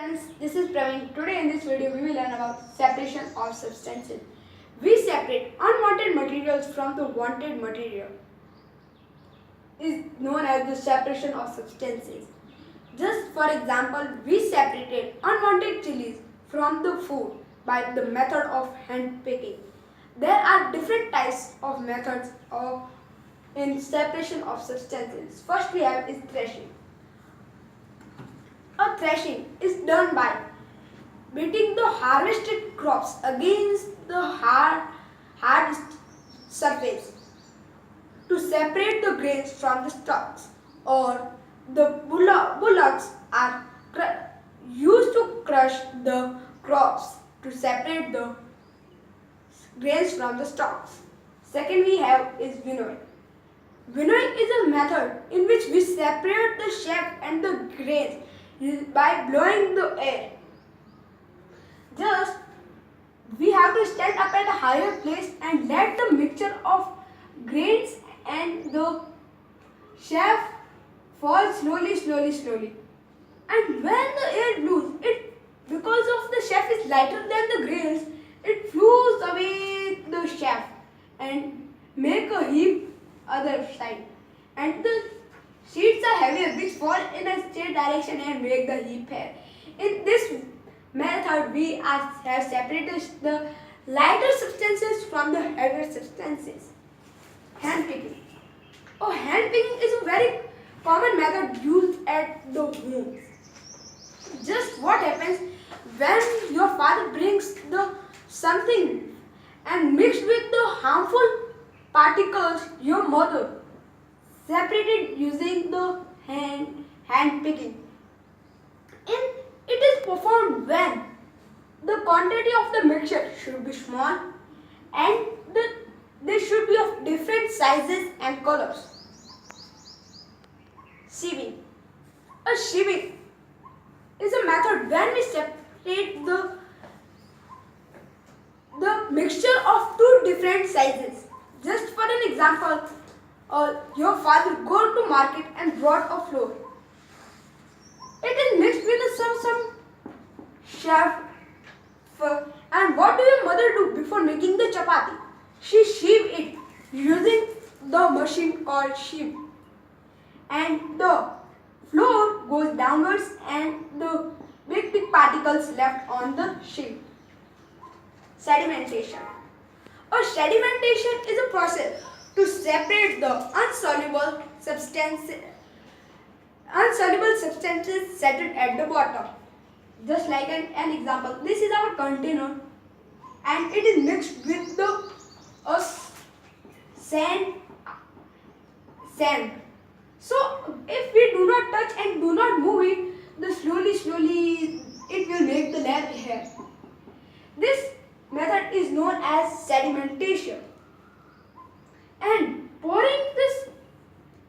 friends, this is Praveen. Today in this video we will learn about separation of substances. We separate unwanted materials from the wanted material. Is known as the separation of substances. Just for example, we separated unwanted chilies from the food by the method of hand picking. There are different types of methods in separation of substances. First we have is threshing. A threshing is done by beating the harvested crops against the hard surface to separate the grains from the stalks, or the bullocks are used to crush the crops to separate the grains from the stalks. Second we have is winnowing. Winnowing is a method in which we separate the chaff and the grains by blowing the air. Just we have to stand up at a higher place and let the mixture of grains and the chaff fall slowly. And when the air blows, because of the chaff is lighter than the grains, it flows away the chaff and make a heap other side. And the seeds are heavier, which fall in a straight direction and make the heap here. In this method, we have separated the lighter substances from the heavier substances. Hand picking. Hand picking is a very common method used at the home. Just what happens when your father brings something and mixed with the harmful particles, your mother separated using the hand picking. And it is performed when the quantity of the mixture should be small and they should be of different sizes and colors. Sieving. A sieving is a method when we separate the mixture of two different sizes. Just for an example, your father go to market and brought a flour. It is mixed with some chaff. And what do your mother do before making the chapati? She sieve it using the machine called sieve. And the flour goes downwards and the big particles left on the sieve. Sedimentation. Sedimentation is a process to separate the insoluble substances settled at the bottom. Just like an example, this is our container and it is mixed with the sand. So if we do not touch and do not move it, the slowly it will make the layer here. This method is known as sedimentation. And pouring this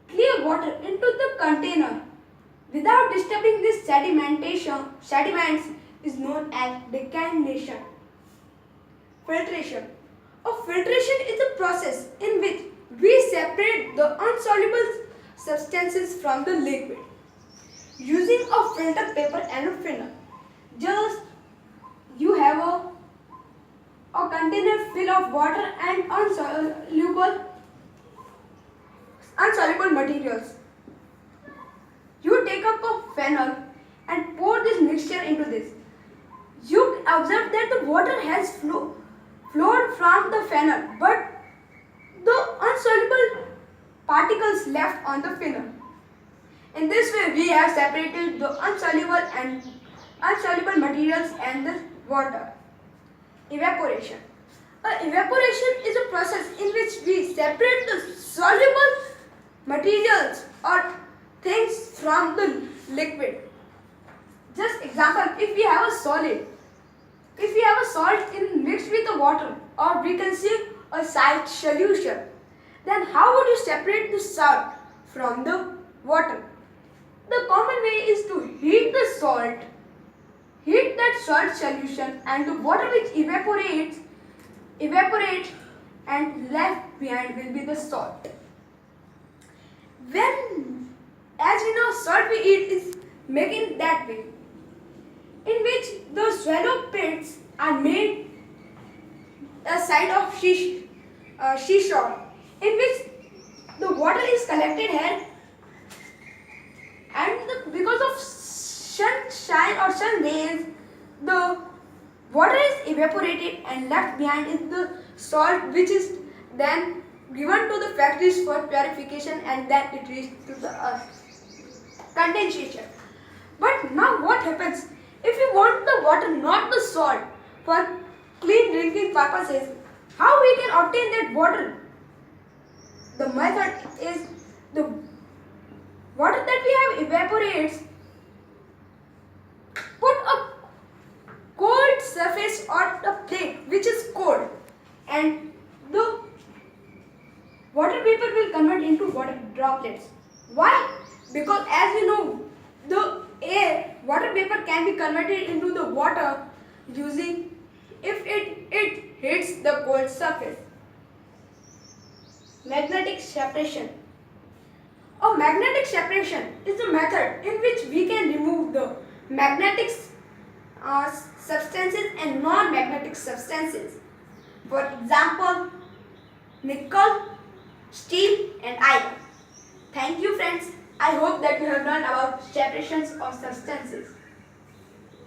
clear water into the container without disturbing this sediments is known as decantation. Filtration. Filtration is a process in which we separate the insoluble substances from the liquid using a filter paper and a funnel. Just you have a container full of water and insoluble materials. You take up a funnel and pour this mixture into this. You observe that the water has flowed from the funnel, but the insoluble particles left on the funnel. In this way, we have separated the insoluble materials and the water. Evaporation. Evaporation is a process in which we separate the soluble materials or things from the liquid. Just example, if we have a salt mixed with the water, or we can see a salt solution, then how would you separate the salt from the water? The common way is to heat that salt solution, and the water which evaporates and left behind will be the salt. As we know, salt we eat is making that way. In the shallow pits are made a side of seashore in which the water is collected here, and because of sunshine or sun rays, the water is evaporated and left behind is the salt, which is then given to the factories for purification, and then it reaches to the earth. Condensation. But now what happens if you want the water, not the salt, for clean drinking purposes? How we can obtain that water? The method is the water that we have evaporates. Put a cold surface on the plate which is cold, and the water vapor will convert into water droplets. Why? Because as we know, the water vapor can be converted into the water using if it hits the cold surface. Magnetic separation. A magnetic separation is a method in which we can remove the magnetic substances and non-magnetic substances. For example, nickel, steel and iron. Thank you friends. I hope that you have learned about separations of substances.